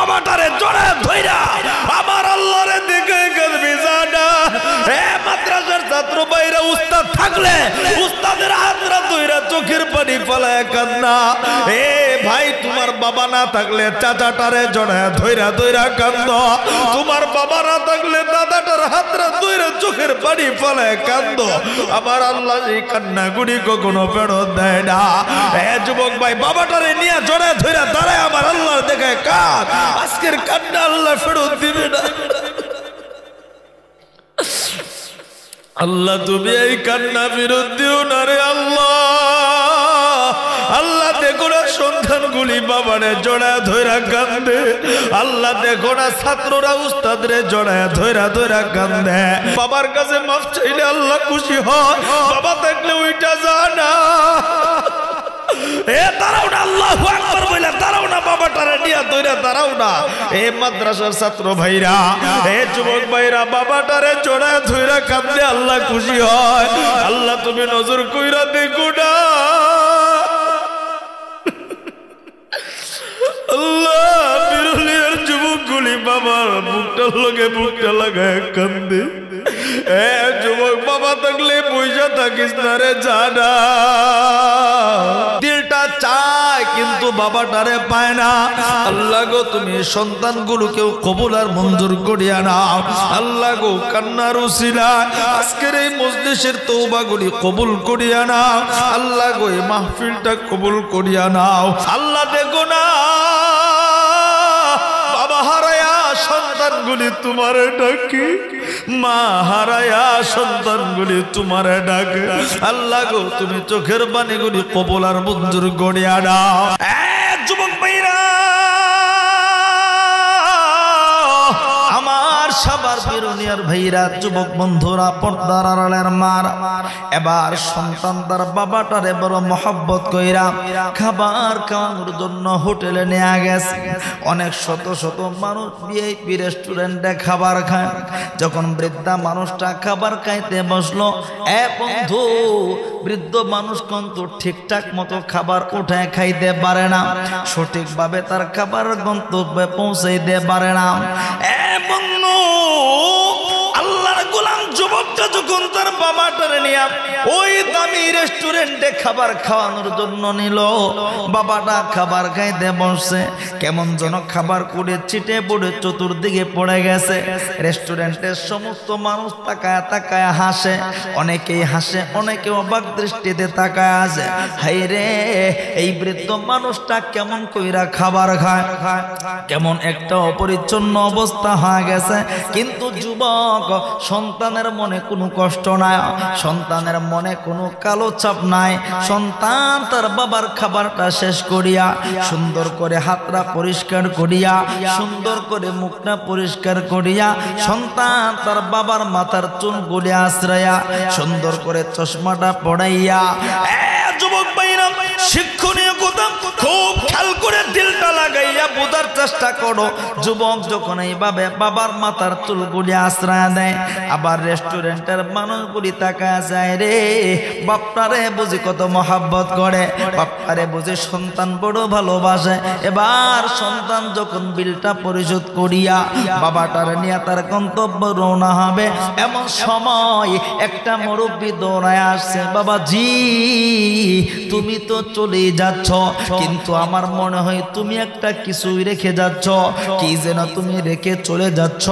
বাবাটারে জোরে ধইরা আমার আল্লাহর দিকে কাঁদবি জানা। এ মাদ্রাসার ছাত্র ভাইরা উস্তাদ থাকলে উস্তাদের হাতরা ধইরা চোখের পানি ফেলায় কান্না। এ ভাই তোমার বাবা না থাকলে চাচাটারে জোরে ধইরা ধইরা কান্দ। তোমার বাবা না থাকলে দাদাটার হাতরা ধইরা চোখের পানি ফেলায় কান্দ। আমার আল্লাহ এই কান্নাগুলি কখনো ফেরত দেয় না। এ যুবক ভাই বাবাটারে নিয়ে জোরে ধইরা দাঁড়ায় আমার আল্লাহর দেখে কাঁদ। আজকের কান্না আল্লাহ ফেরত দিবে না। আল্লাহ তুমি এই কান্না ফেরত দিও না রে আল্লাহ। আল্লাহ দেখো না সন্তানগুলি বাবারে জড়ায় ধইরা কান্দে। আল্লাহ দেখো না ছাত্ররা উস্তাদরে জড়ায় ধইরা ধইরা কান্দে। বাবার কাছে মাফ চাইলে আল্লাহ খুশি হয়। বাবা দেখলে ওইটা জানা। এ দাঁড়াও না, আল্লাহু আকবার বলে দাঁড়াও না, বাবাটারে নিয়ে ধইরা দাঁড়াও না। এ মাদ্রাসার ছাত্র ভাইরা, এ যুবক ভাইরা বাবাটারে জড়ায় ধইরা কান্দে আল্লাহ খুশি হয়। আল্লাহ তুমি নজর কইরা দেখো না। আল্লাহ বিরুলিয়ার যুবকগুলি বাবার বুকটার লগে বুকটা লাগায় কান্দে। এ যুবক বাবা থাকলে পয়সা থাকিস না রে জানা। দিলটা চায় কিন্তু বাবাটারে পায় না। আল্লাহ গো তুমি সন্তানগুলোকেও কবুল আর মঞ্জুর করিয়া নাও। আল্লাহ গো কান্নার উসিলায় আজকের এই মজলিসের তওবাগুলি কবুল করিয়া নাও। আল্লাহ গো এই মাহফিলটা কবুল করিয়া নাও। আল্লাহ দেখো না বাবা হারায়া সন্তানগুলি তোমারে ডাকে, মা হারায়া সন্তানগুলি তোমারে ডাকে। আল্লাহ গো তুমি চোখের পানিগুলি কবুল আর মঞ্জুর করিয়া নাও। যুবক ভাইরা আমার সবার বিরুনিয়ার ভাইরা যুবক বন্ধুরা পর্দার আড়ালের মার এবার সন্তান তার বাবাটারে বড় মহব্বত কইরা খাবার খাওয়ানোর জন্য হোটেলে নিয়ে গেছে। অনেক শত শত মানুষ ভিআইপি রেস্টুরেন্টে খাবার খায়। যখন বৃদ্ধা মানুষটা খাবার খাইতে বসলো, এ বন্ধু বৃদ্ধ মানুষ কিন্তু ঠিকঠাক মতো খাবার উঠায় খাইতে পারে না, সঠিকভাবে তার খাবার গন্তব্যে পৌঁছাইতে পারে না। বন্ধু আল্লাহর গোলাম যুবকটা যখন তার বাবাটারে নিয়ে ওই দামি রেস্টুরেন্টে খাবার খাওয়ানোর জন্য নিল, বাবাটা খাবার খাইতে বসছে। কেমন যেন খাবার করে ছিটে পড়ে চতুর্দিকে পড়ে গেছে। রেস্টুরেন্টের সমস্ত মানুষ তাকায় তাকায় হাসে, অনেকেই হাসে, অনেকে অবাক দৃষ্টিতে তাকায় আছে। হাই রে এই বৃদ্ধ মানুষটা কেমন কইরা খাবার খায়, কেমন একটা অপরিচ্ছন্ন অবস্থা হয়ে গেছে। কিন্তু যুবক সন্তানের মনে কোনো কষ্ট নাই, সন্তানের মনে কোনো কালো ছাপ নাই। সন্তান তার বাবার খাবারটা শেষ করিয়া সুন্দর করে হাতটা পরিষ্কার করিয়া সুন্দর করে মুখটা পরিষ্কার করিয়া সন্তান তার বাবার মাথার চুলগুলি আশ্রয়া সুন্দর করে চশমাটা পড়াইয়া। যুবক ভাইরা শিক্ষণীয় কথা খুব খেয়াল করে দিলটা লাগাইয়া বোঝার চেষ্টা করো। যুবক যখন এইভাবে বাবার মাথার চুলগুলি আশ্রয় দেয়, আবার রেস্টুরেন্টের মানুষগুলি তাকায় যায়, রে বাপটারে বুঝি কত মহাব্বত করে, বাপটারে বুঝি সন্তান বড় ভালোবাসে। এবার সন্তান যখন বিলটা পরিশোধ করিয়া বাবাটারে নিয়ে তার গন্তব্য রওনা হবে, এমন সময় একটা মুরব্বি দৌড়ায় আসছে। বাবাজি তুমি তো চলে যাচ্ছ, কিন্তু আমার মনে হয় তুমি একটা কিছুই রেখে যাচ্ছ। কি যেন তুমি রেখে চলে যাচ্ছ।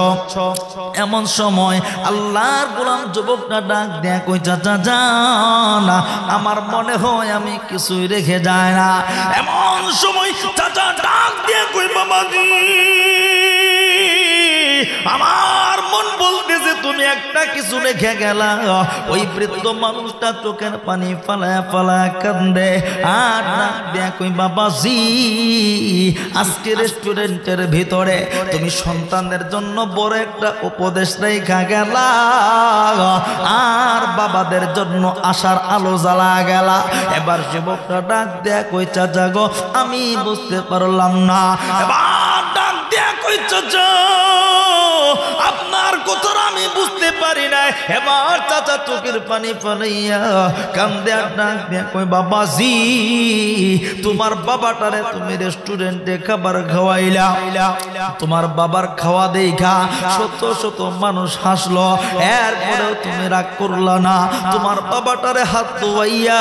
এমন সময় আল্লাহর গোলাম যুবকটা ডাক দেয়া কই, চাচা জানা আমার মনে হয় আমি কিছুই রেখে যায় না। এমন সময় চাচা ডাক দিয়ে কই, বাবাজি আমার মন বলতেছে তুমি একটা কিছু রেখে গেলা। ওই বৃদ্ধ মানুষটা চোখের পানি ফালায় ফালায় কান্দে আর ডাক দেয়া কই, বাবাজি আজকে রেস্টুরেন্টের ভিতরে তুমি সন্তানদের জন্য বড় একটা উপদেশ রেখা গেলা আর বাবাদের জন্য আশার আলো জ্বালা গেলা। এবার যুবকটা ডাক দেয়া কই, চাচা গো আমি বুঝতে পারলাম না। এবার ডাক দেয়া কই, চাচা আপনার কথাটা আমি বুঝতে পারি না। এবার চাচা চোখের পানি ফেলাইয়া কান্দে আর ডাক দিয়া কই বাবাজি তোমার বাবাটারে তুমি রেস্টুরেন্টে খাবার খাওয়াইলা, তোমার বাবার খাওয়া দেখা শত শত মানুষ হাসলো, এরপরেও তুমি রাগ করলা না। তোমার বাবাটারে হাত ধোয়াইয়া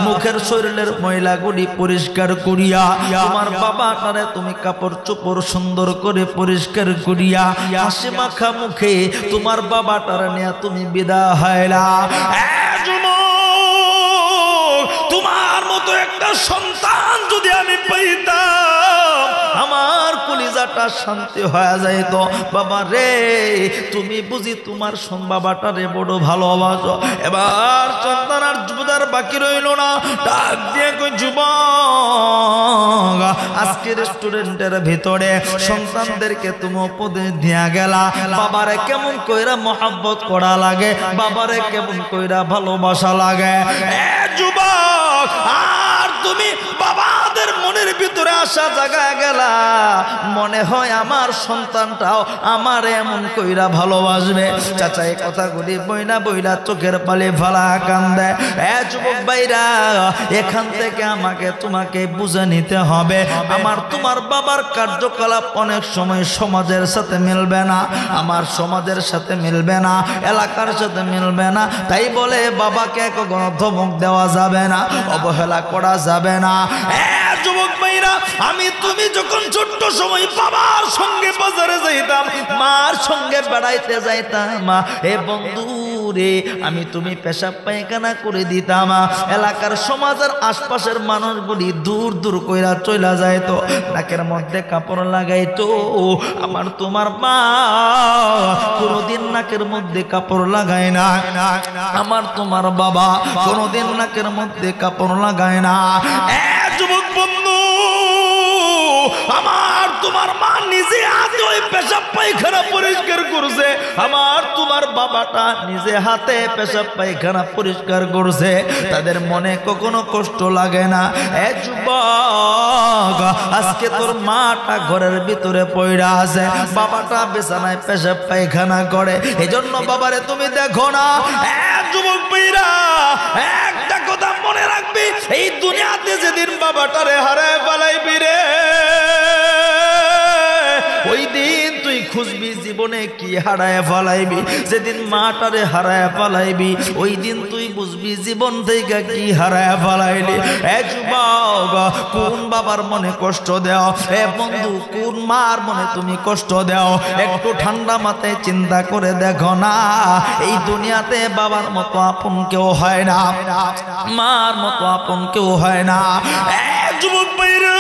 মুখের শরীরের ময়লাগুলি পরিষ্কার করিয়া তোমার বাবাটারে তুমি কাপড় চোপড় সুন্দর করে পরিষ্কার করিয়া হাসি মাখা মুখে তোমার বাবাটারে নিয়ে তুমি বিদায় হইলা। তোমার মতো একটা সন্তান যদি আমি পাইতাম আমার কলিজাটা শান্তি হয়ে যাইত। বাবা রে তুমি বুঝি তোমার বাবাটারে বড় ভালোবাসো। এবার সন্তান আর যুবদার বাকি রইল না, ডাক দিয়ে কই যুবক আজকে রেস্টুরেন্টের ভিতরে সন্তানদেরকে তুমি উপদেশ দিয়া গেলা বাবারে কেমন কইরা মহব্বত করা লাগে, বাবারে কেমন কইরা ভালোবাসা লাগে। যুবক আর তুমি বাবাদের মনের ভিতরে আসা জায়গায় গেলা, মনে হয় আমার সন্তানটাও আমার এমন কইরা ভালোবাসবে। চাচা এই কথাগুলি বইলা বইলা চোখের পালে ফালা কান্দে। যুবক ভাইরা এখান থেকে আমাকে তোমাকে বুঝে নিতে হবে আমার তোমার বাবার কার্যকলাপ অনেক সময় সমাজের সাথে মিলবে না, আমার সমাজের সাথে মিলবে না, এলাকার সাথে মিলবে না। তাই বলে বাবাকে কখনো ধমক দেওয়া যাবে না, অবহেলা করা যাবে না। যুবক ভাইরা আমি তুমি যখন ছোট্ট সময় বাবার সঙ্গে বাজারে যাইতাম, মার সঙ্গে বেড়াইতে যাইতাম, এ বন্ধু রে আমি তুমি পেশাব পায়খানা করে দিতাম, এলাকার সমাজের আশপাশের মানুষগুলি দূর দূর কইরা চইলা যাইতো, নাকের মধ্যে কাপড় লাগাইতো। আমার তোমার মা কোনদিন নাকের মধ্যে কাপড় লাগায় না, আমার তোমার বাবা কোনদিন নাকের মধ্যে কাপড় লাগায় না। যুবক বন্ধু আমার তোমার মা নিজে হাতে ওই পেশাব পায়খানা পরিষ্কার করছে, আমার তোমার বাবাটা নিজে হাতে পেশাব পায়খানা পরিষ্কার করছে, তাদের মনে কখনো কষ্ট লাগে না। যুবক আজকে তোর মাটা ঘরের ভিতরে পড়া আছে, বাবাটা বিছানায় পেশাব পায়খানা করে, এজন্য বাবারে তুমি দেখো না। যুবক ভাইরা একটা কথা মনে রাখবি, এই দুনিয়াতে যেদিন বাবাটারে হারায় ফেলাইবি রে ওই দিন তুই খুঁজবি জীবনে কি হারায় ফেলাইবি। যেদিন মাটারে হারায় ফেলাইবি ওই দিন তুই বুঝবি জীবন থেকে কি হারায় ফেলাইলি। যুবক কোন বাবার মনে কষ্ট দাও, বন্ধু কোন মার মনে তুমি কষ্ট দাও, একটু ঠান্ডা মাথায় চিন্তা করে দেখো না। এই দুনিয়াতে বাবার মতো আপন কেউ হয় না, মার মতো আপন কেউ হয় না। যুবক ভাইরা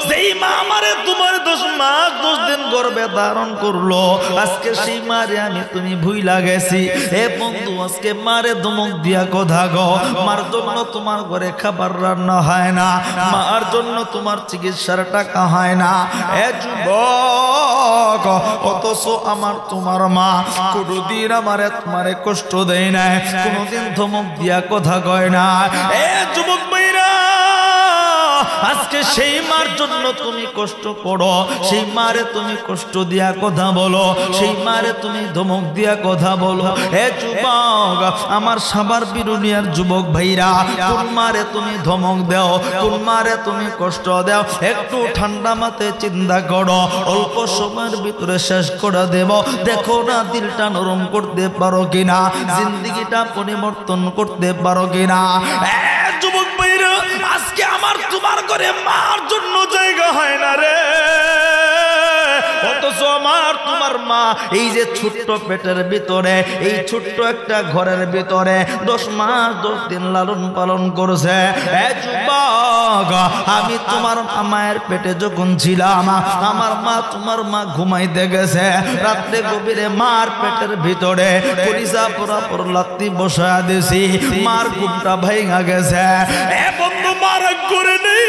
যেই মা আমারে তোমার 10 মাস 10 দিন গর্ভে ধারণ করলো, আজকে সেই মারে আমি তুমি ভুইলা গেছি। বন্ধু আজকে মারে ধমক দিয়া কথা গো, মার জন্য তোমার ঘরে খাবার রান্না হয় না, মার জন্য তোমার চিকিৎসার টাকা হয় না। যুবক অথচ আমার তোমার মা কোনদিন আমারে তোমারে কষ্ট দেয় না, কোনদিন ধমক দিয়া কথা কয় না। যুবক ভাইরা আজকে সেই মার জন্য তুমি কষ্ট করো, সেই মারে তুমি কষ্ট দিয়া কথা বলো, সেই মারে তুমি ধমক দিয়া কথা বলো। যুবক আমার সাবার বিরুনিয়ার যুবক ভাইরা কোন মারে তুমি ধমক দাও, কোন মারে তুমি কষ্ট দাও, একটু ঠান্ডা মাথায় চিন্তা করো, অল্প সময়ের ভিতরে শেষ করে দেব। দেখো না দিলটা নরম করতে পারো কিনা, জিন্দেগিটা পরিবর্তন করতে পারো কিনা। যুবক ভাইরা আজকে আমার তোমার ঘরে মার জন্য জায়গা হয় না রে, অথচ আমার তোমার মা এই যে ছোট্ট পেটের ভিতরে এই ছোট্ট একটা ঘরের ভিতরে 10 মাস 10 দিন লালন পালন করছে। যুবক আমি তোমার মায়ের পেটে যখন ছিলাম আমার মা তোমার মা ঘুমাইতে গেছে, রাত্রে গভীরে মার পেটের ভিতরে কলিজা পুরাপুর লাত্তি বসা দিছি, মার ঘুমটা ভাঙা গেছে। বন্ধু মার করে নেই,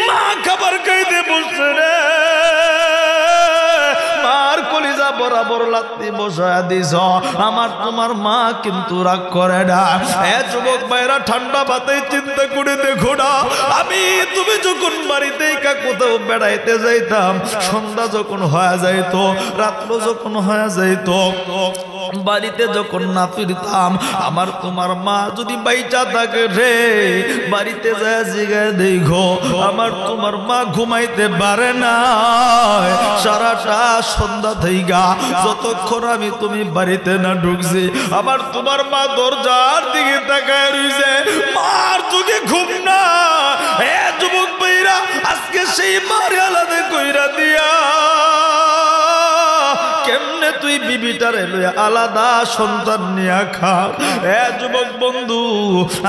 মা খাবার খাইতে বসছে রে, মার কলিজা বরাবর লাত্তি বসায়া দিছ আমার তোমার মা কিন্তু রাগ করে না এ যুবক ভাইরা ঠান্ডা বাতাই চিন্তা করে দেখো না আমি তুমি যখন বাড়িতে কোথাও বেড়াইতে যাইতাম সন্ধ্যা যখন হয়ে যাইতো রাত্র যখন হয়ে যাইতো বাড়িতে যখন না ফিরতাম আমার তোমার মা যদি বাইচা থাকে রে বাড়িতে যায় জিগায় দেখো আমার তোমার মা ঘুমাইতে পারে না সারাটা সন্ধ্যা থেইগা যতক্ষণ আমি তুমি বাড়িতে না ঢুকছি আমার তোমার মা দরজার দিকে তাকায় রইছে মার চোখে ঘুম না এ যুবক ভাইরা আজকে সেই মারে আলাদা কইরা দিয়া কেমনে তুই বিবিটারে লইয়া আলাদা সন্তান নিয়া খা এ যুবক বন্ধু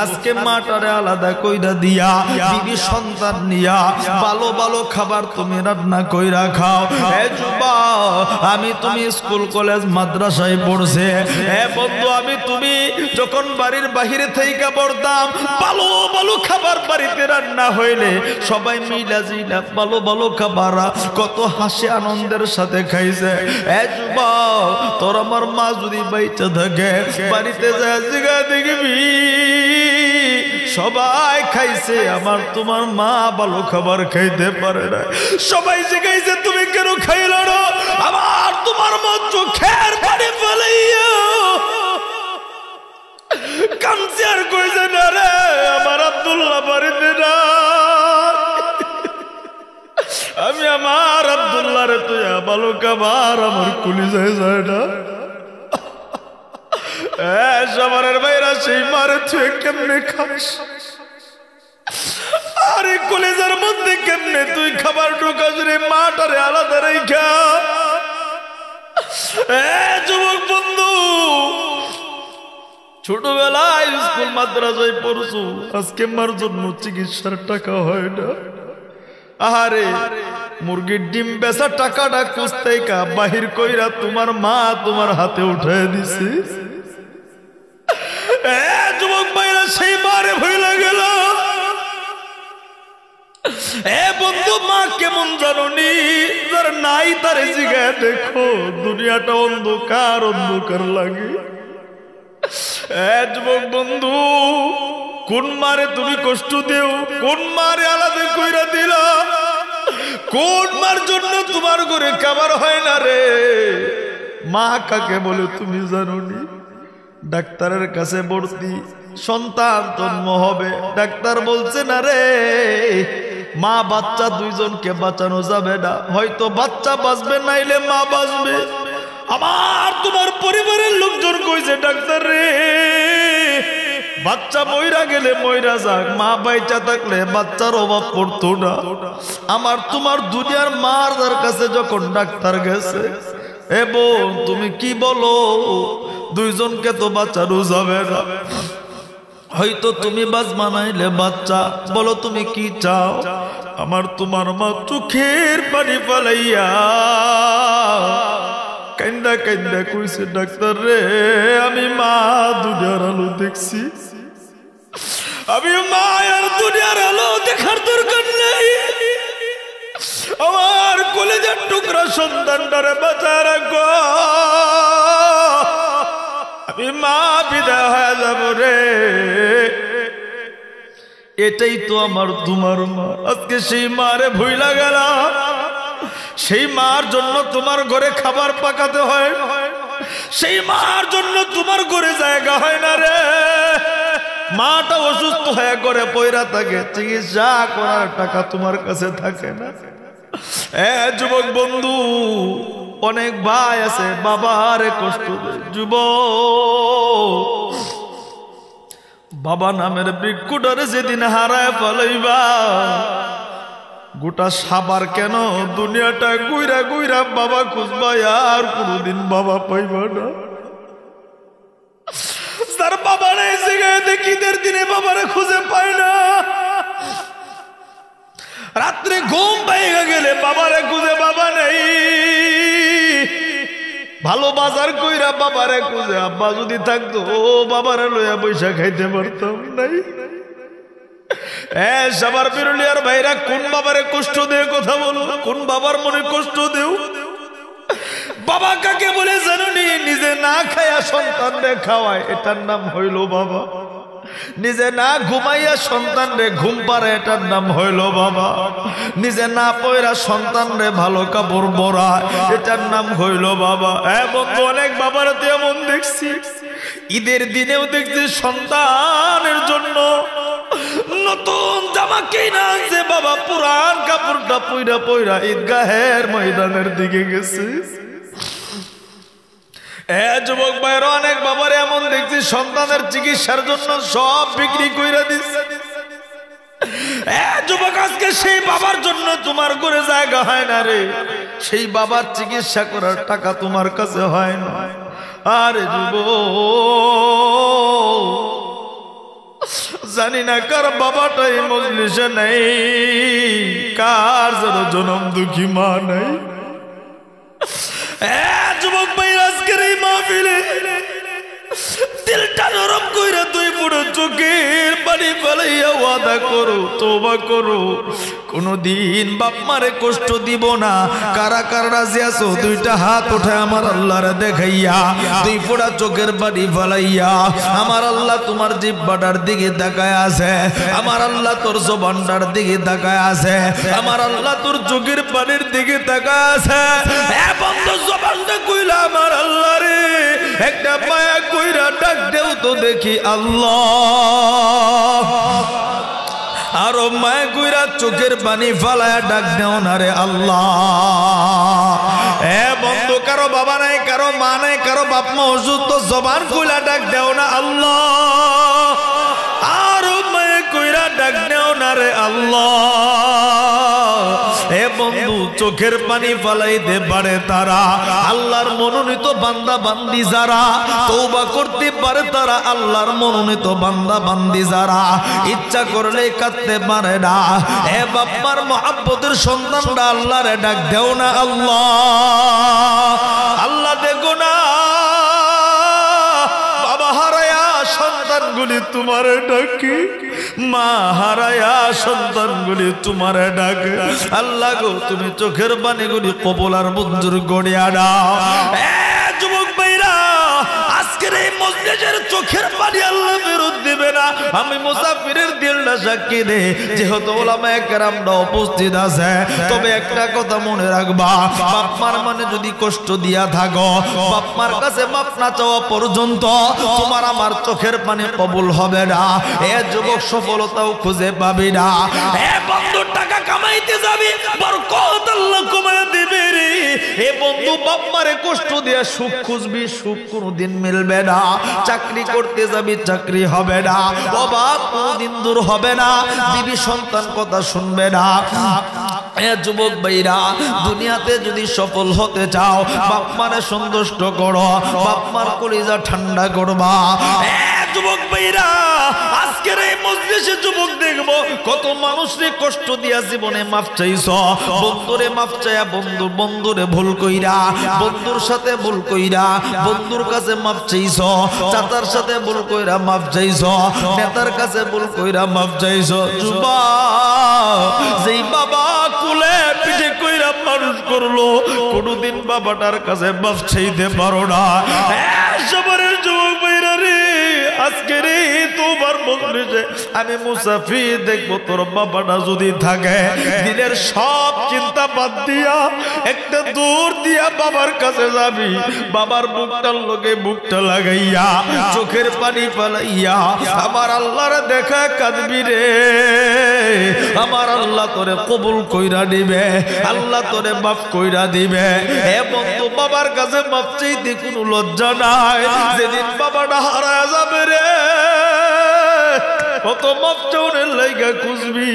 আজকে মাটারে আলাদা কইরা দিয়া বিবি সন্তান নিয়া ভালো ভালো খাবার তুমি রান্না কইরা খাও এ যুবক আমি তুমি স্কুল কলেজ মাদ্রাসায় পড়ছে এ বন্ধু আমি তুমি যখন বাড়ির বাহিরে থেকে পড়তাম ভালো ভালো খাবার বাড়িতে রান্না হইলে সবাই মিলা জিলা ভালো ভালো খাবার কত হাসি আনন্দের সাথে খাইছে এ যুবক তোর আমার মা যদি বাইচা থাকে বাড়িতে যায় জিগা দেখবি সবাই খাইছে আমার তোমার মা ভালো খাবার খাইতে পারে না সবাই জিগাইছে তুমি কেন খাইলো না আমার তোমার মা চোখের পানি ফেলাইয়া কামছে আর কইছে না রে আমার আব্দুল্লাহ বাড়িতে না আমি আমার আব্দুল্লাহ রে তুই ভালো খাবার আমার কলিজায় যায় না সবারের বাইরা সেই মারে তুই কেমনে খাস আরে কলিজার মধ্যে কেমনে তুই খাবার ঢুকাস রে মাটারে আলাদা রেখা যুবক বন্ধু ছোটবেলায় স্কুল মাদ্রাসায় পড়ছো আজকে মার জন্য চিকিৎসার টাকা হয় না আহারে মুরগির ডিম বেচা টাকাটা কুস্তাইকা বাহির কইরা তোমার মা তোমার হাতে উঠায় দিছে যুবক ভাইরা সেই মারে ভুলে গেল এ বন্ধু মা কেমন জানোনি যার নাই তারে জিগায় দেখো দুনিয়াটা অন্ধকার অন্ধকার লাগে যুবক বন্ধু কোন মারে তুমি কষ্ট দেও কোন মারে আলাদা কইরা দিলা কোন মার জন্য তোমার ঘরে খাবার হয় না রে মা কাকে বলে তুমি জানোনি ডাক্তারের কাছে ভর্তি সন্তান জন্ম হবে ডাক্তার বলছে না রে মা বাচ্চা দুইজনকে বাঁচানো যাবে না হয়তো বাচ্চা বাঁচবে নাইলে মা বাঁচবে আমার তোমার পরিবারের লোকজন কইছে ডাক্তার রে বাচ্চা মইরা গেলে মইরা যাক মা বাইচা থাকলে বাচ্চার অভাব পড়তো না আমার তোমার দুনিয়ার মার কাছে যখন ডাক্তার গেছে এ বোন তুমি কি বলো দুইজনকে তো বাচ্চারও যাবে না হয়তো তুমি বাজমা নাইলে বাচ্চা বলো তুমি কি চাও আমার তোমার মা চোখের পানি ফেলাইয়া কান্দা কান্দা কইছে ডাক্তার রে আমি মা দুনিয়ার আলো দেখছি আমি মা আর দুনিয়ার আলো দেখার দরকার নাই আমার কলেজের টুকরা সন্তানটারে বাঁচা রাখো আমি মা বিদায় হয়ে যাব রে এটাই তো আমার তোমার মা আজকে সেই মারে ভুইলা গেল সেই মার জন্য তোমার ঘরে খাবার পাকাতে হয় সেই মার জন্য তোমার ঘরে জায়গা হয় না রে মাটা অসুস্থ হয়ে ঘরে পয়রা থাকে চিকিৎসা করার টাকা তোমার কাছে থাকে না যুবক বন্ধু অনেক ভাই আছে বাবারে কষ্ট দেয় যুবক বাবা নামের বৃক্ষটারে যেদিন হারায় ফেলাইবা গোটা সাবার কেন দুনিয়াটা গুইরা গুইরা বাবা খুঁজবা আর কোনদিন বাবা পাইবা না তার বাবা নেই জায়গায় দেখিদের দিনে বাবারে খুঁজে পায় না রাত্রে ঘুম পাইয়া গেলে বাবারে খুঁজে বাবা নেই ভালো বাজার কইরা বাবারে খুঁজে আব্বা যদি থাকতো ও বাবারে লইয়া পয়সা খাইতে পারতাম নাই সবার বিরুলিয়ার ভাইরা কোন বাবারে কষ্ট দেও কথা বলো কোন বাবার মনে কষ্ট দেও বাবা কাকে বলে জানুনি? নিজে না খায়া সন্তানরে খাওয়ায়, এটার নাম হইল বাবা। নিজে না ঘুমাইয়া সন্তানরে ঘুম পারে, এটার নাম হইল বাবা। নিজে না পয়রা সন্তানরে ভালো কাপড় পরায়, এটার নাম হইল বাবা। বন্ধু, অনেক বাবার এমন দেখছি, ঈদের দিনেও দেখছি সন্তানের জন্য নতুন জামা কিনা আনছে, বাবা পুরান কাপড়টা পইরা পইরা ঈদগাহের ময়দানের দিকে গেছে। যুবক ভাইয়ের অনেক বাবার এমন দেখছি সন্তানের চিকিৎসার জন্য সব বিক্রি কইরা দিচ্ছে। যুবক, আজকে সেই বাবার জন্য তোমার ঘরে জায়গা হয় না রে, সেই বাবার চিকিৎসা করার টাকা তোমার কাছে হয় না। আরে যুবক, জানি না কার বাবাটাই মজলিসে নেই, কার যেন জনম দুঃখী মা নাই। যুবক ভাই, আজকের এই মাহফিলে দিলটা নরম কইরা দুই বুড়ো চোখের পানি ফেলাইয়া ওয়াদা করো, তওবা করো, কোনদিন বাপ মারে কষ্ট দিব না। কারা কারা রাজি আছো? দুইটা হাত উঠে আমার আল্লাহরে দেখাইয়া দুই ফোঁটা চোখের পানি ফেলাইয়া, আমার আল্লাহ তোমার জিহ্বাটার দিকে তাকায় আছে, আমার আল্লাহ তোর জবানটার দিকে তাকায় আছে, আমার আল্লাহ তোর চোখের পানির দিকে তাকায় আছে। বন্ধ জবানটা কইলা আমার আল্লাহ রে একটা মায়া কইরা ডাক দেও তো দেখি আল্লাহ। আরো মায়া কইরা চোখের পানি ফালায়া ডাক দেও না রে আল্লাহ। বন্ধ, কারো বাবা নাই, কারো মা নাই, কারো বাপ মা অসুস্থ, জবান কইলা ডাক দেও না আল্লাহ। আরো মায়া কইরা ডাক দেও না রে আল্লাহ। বন্ধু, চোখের পানি ফালাইতে পারে তারা, আল্লাহর মনোনীত বান্দা বান্দি যারা তওবা করতে পারে তারা, আল্লাহর মনোনীত বান্দা বান্দি যারা ইচ্ছা করলে কাঁদতে পারে না। বাপ্পার মহব্বতের সন্তানরা আল্লাহরে ডাক দেও না আল্লাহ। আল্লাহ দেখো না বাবা হারায়া সন্তানগুলি তোমারে ডাকে, মা হারায়া সন্তানগুলি তোমারে ডাকে। আল্লাহ গো, তুমি চোখের পানিগুলি কবুল আর মঞ্জুর করিয়া দাও। যুবক ভাইরা, আজকের এই মজলিসের চোখের পানি আল্লাহ ফেরত দিবে না। আমি মুসাফিরের দিলটা সাক্ষী দে, যেহেতু ওলামায়ে কেরামরা উপস্থিত আছে, তবে একটা কথা মনে রাখবা, বাপ মার মানে যদি কষ্ট দিয়া থাকো, বাপ মার কাছে মাপ না চাওয়া পর্যন্ত তোমার আমার চোখের পানি কবুল হবে না। যুবক, সফলতাও খুঁজে পাবি না। বন্ধু, টাকা কামাইতে যাবি, বরকত আল্লাহ কমায় দিবে রে। বন্ধু, বাপ মারে কষ্ট দিয়া সুখ খুঁজবি, সুখ কোনদিন মিলবে না। চাকরি করতে যাবি, চাকরি হবে না। অভাব কোনদিন দূর হবে না। বিবি সন্তান কথা শুনবে না। যুবক ভাইরা, দুনিয়াতে যদি সফল হতে চাও, বাপ মারে সন্তুষ্ট করো, বাপ মার কলিজা ঠান্ডা করবা। যুবক ভাইরা, আজকের এই মজলিসে যুবক দেখবো কত মানুষরে কষ্ট দিয়া জীবনে মাফ চাইছ। বন্ধুরে মাফ চাইয়া বন্ধুরে ভুল কইরা, বন্ধুর সাথে ভুল কইরা বন্ধুর কাছে মাফ চাইছ, চাচার সাথে ভুল কইরা মাফ চাইছ, নেতার কাছে ভুল কইরা মাফ চাইছ। যুবক, যেই বাবা কুলে পিঠে কইরা মানুষ করলো, কোনদিন বাবাটার কাছে মাফ চাইতে পারো না। সবারের যুবক ভাইরা রে, আজকের তোমার মজলিসে আমি মুসাফির দেখবো, তোর বাবাটা যদি থাকে, দিনের সব চিন্তা বাদ দিয়া একটা দূর দিয়া বাবার কাছে যাবি, বাবার বুকটার লগে বুকটা লাগাইয়া চোখের পানি পালাইয়া আমার আল্লাহরে দেখা কাঁদবি রে। আমার আল্লাহ তোরে কবুল কইরা দিবে, আল্লাহ তোরে মাফ কইরা দিবে। বন্ধু, বাবার কাছে মাফ চাইতে কোনো লজ্জা নাই। যেদিন বাবাটা হারায় যাবে রে, কত মাপ চাউনের লাইগা খুঁজবি,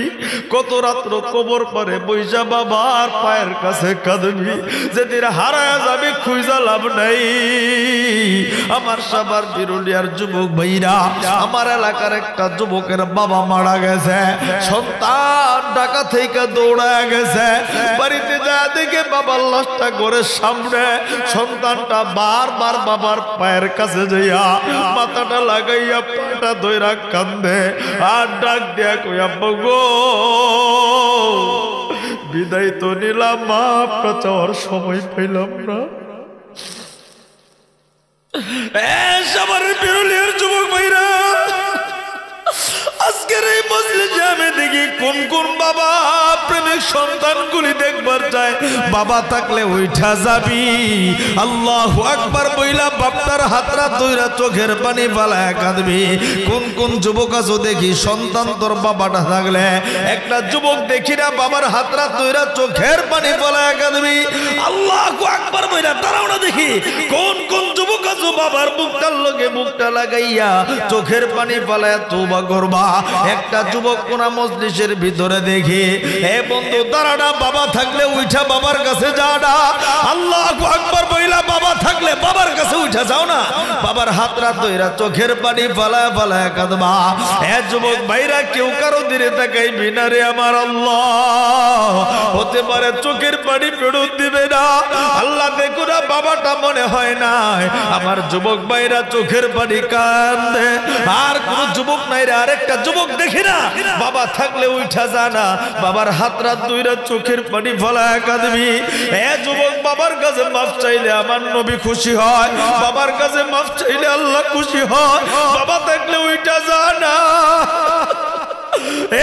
কত রাত্র কবর পারে বইসা বাবার পায়ের কাছে কাঁদবি। যেদিন হারায়া যাবি খুঁজা লাভ নাই। আমার সবার বিরুলিয়ার যুবক ভাইরা, আমার এলাকার একটা যুবকের বাবা মারা গেছে, সন্তান ঢাকা থেকে দৌড়ায় গেছে, বাড়িতে যা দেখে বাবার লাশটা ঘরের সামনে, সন্তানটা বারবার বাবার পায়ের কাছে যাইয়া মাথাটা লাগাইয়া পাটা ধইরা কান্দে আর ডাক দিয়া কই, আব্বা গো বিদায় তো নিলাম, মাপটা চাওয়ার সময় পাইলাম না। সবার বিরুলিয়ার যুবক ভাইরা, আজকের এই মজলিসে আমি দেখি কোন কোন বাবা প্রেমিক সন্তানগুলি দেখবার চায়। বাবা থাকলে উঠা যাবি আল্লাহু আকবার বইলা বাপটার হাতরা ধইরা চোখের পানি ফালায় কাঁদবি। কোন কোন যুবক আছো দেখি সন্তান তোর বাবাটা থাকলে একটা যুবক দেখি না বাবার হাতরা ধইরা চোখের পানি ফালায় কাঁদবি আল্লাহু আকবার বইলা। তারাও না দেখি কোন কোন যুবক আছো বাবার বুকটার লগে বুকটা লাগাইয়া চোখের পানি ফালায় তওবা করবা। একটা যুবক কোন মজলিসের ভিতরে দেখি এ বন্ধু দাঁড়ানা, বাবা থাকলে উঠা বাবার কাছে যা না আল্লাহু আকবার বইলা। বাবা থাকলে বাবার কাছে উঠা যাও না, বাবার হাতরা ধইরা চোখের পানি ফালায় ফালায় কাঁদবা। এ যুবক ভাইরা, কেউ কারো দিকে তাকাইবি না রে আমার আল্লাহ। হতে পারে চোখের পানি ফেরত দিবে না আল্লাহ, দেখো না বাবাটা মনে হয় নাই। আমার যুবক ভাইরা চোখের পানি কান্দে, আর কোন যুবক নাই রে। আরেকটা যুবক দেখি না বাবা থাকলে উঠা যা না, বাবার হাতরা ধইরা চোখের পানি ফালায় কাঁদবি। এ যুবক, বাবার কাছে মাফ চাইলে আমার নবী খুশি হয়, বাবার কাছে মাফ চাইলে আল্লাহ খুশি হয়। বাবা থাকলে উঠা যা না।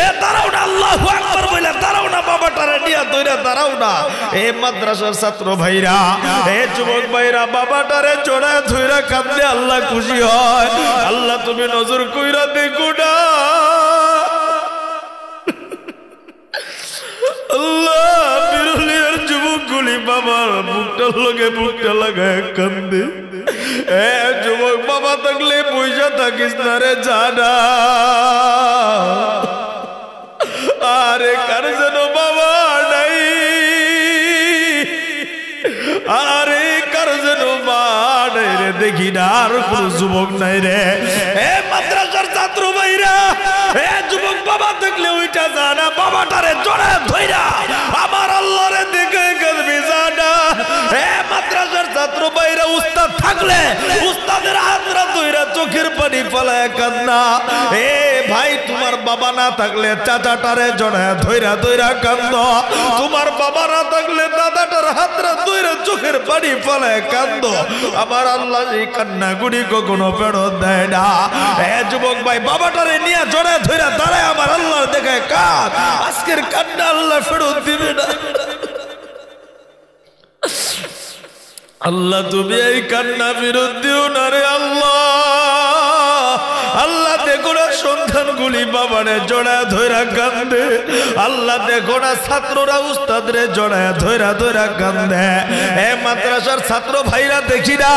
এ দাঁড়াও না, আল্লাহু আকবার বলে দাঁড়াও না, বাবাটারে নিয়া ধইরা দাঁড়াও না। এ মাদ্রাসার ছাত্র ভাইরা, এ যুবক ভাইরা, বাবাটারে জড়ায় ধইরা কাঁদলে আল্লাহ খুশি হয়। আল্লাহ তুমি নজর কইরা দেখো না আল্লাহ। বিরুলিয়ার যুবকগুলি বাবার বুকটার লগে বুকটা লাগায় কান্দে। এ যুবক, বাবা থাকলে পয়সা থাকিস না রে জানা। আরে কার যেন বাবা নাই, আরে কার যেন মা নাই রে, দেখি না আর কোন যুবক নাই রে। এ মাদ্রাসার ছাত্র ভাইরা, এ যুবক, বাবা থাকলে ওইটা জানা, বাবাটারে জড়ায় ধইরা আমার আল্লাহরে দেখে কাঁদবি জানা। এ মাদ্রাসার ছাত্র ভাইরা, উস্তাদ থাকলে উস্তাদের হাতরা ধইরা চোখের পানি ফালায় কান্না। এ ভাই, তোমার বাবা না থাকলে চাচাটারে জড়ায় ধইরা ধইরা কান্দ। তোমার বাবা না থাকলে দাদাটার হাতরা ধইরা চোখের পানি ফালায় কান্দ। আমার আল্লাহ এই কান্না গুড়ি কখনো ফেরত দেয় না। এ যুবক ভাই, বাবাটারে নিয়ে জড়ায় ধইরা দাঁড়ায় আমার আল্লাহর দেখে কাঁদ। আজকের কান্না আল্লাহ ফেরত দিবে না। আল্লাহ তুমি এই কান্না ফেরত দিও না রে আল্লাহ। আল্লাহ দেখো না সন্তানগুলি বাবারে জড়ায় ধইরা কান্দে। আল্লাহ দেখো না ছাত্ররা উস্তাদরে জড়ায় ধইরা ধইরা কান্দে। এ মাদ্রাসার ছাত্র ভাইরা, দেখি না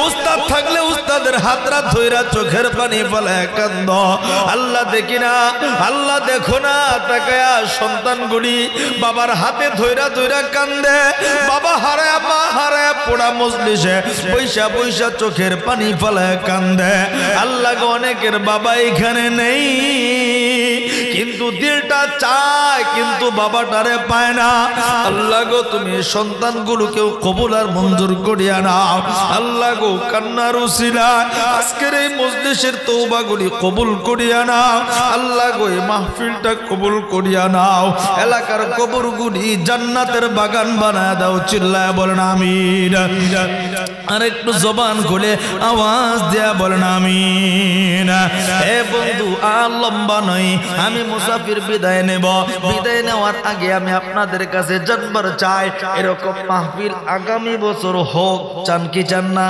উস্তাদ থাকলে উস্তাদের হাতরা ধইরা চোখের পানি ফেলায় কান্দ। আল্লাহ দেখি না, আল্লাহ দেখো না তাকায়া সন্তানগুলি বাবার হাতে ধইরা ধইরা কান্দে। বাবা হারায় মা হারায় পোড়া মজলিসে পয়সা পয়সা চোখের পানি ফেলায় কান্দে। আল্লাহ গো, অনেকের বাবা এখানে নেই কিন্তু দিলটা চায়, কিন্তু বাবাটারে পায় না। আল্লাহ গো, তুমি সন্তানগুলোকেও কবুল আর মঞ্জুর করিয়া নাও। আল্লাহ গো, কান্নার উসিলায় আজকের এই মজলিসের তওবাগুলি কবুল করিয়া নাও। আল্লাহ গো, এই মাহফিলটা কবুল করিয়া নাও। এলাকার কবরগুলি জান্নাতের বাগান বানায় দাও। চিল্লায় বলেন আমিন। আর একটু জবান খুলে আওয়াজ দেয়া বলেন আমিন। এ বন্ধু, আর লম্বা নয়, আমি মুসাফির বিদায় নেব। বিদায় নেওয়ার আগে আমি আপনাদের কাছে জানবার চাই, এরকম মাহফিল আগামী বছর হোক, চান কি চান না?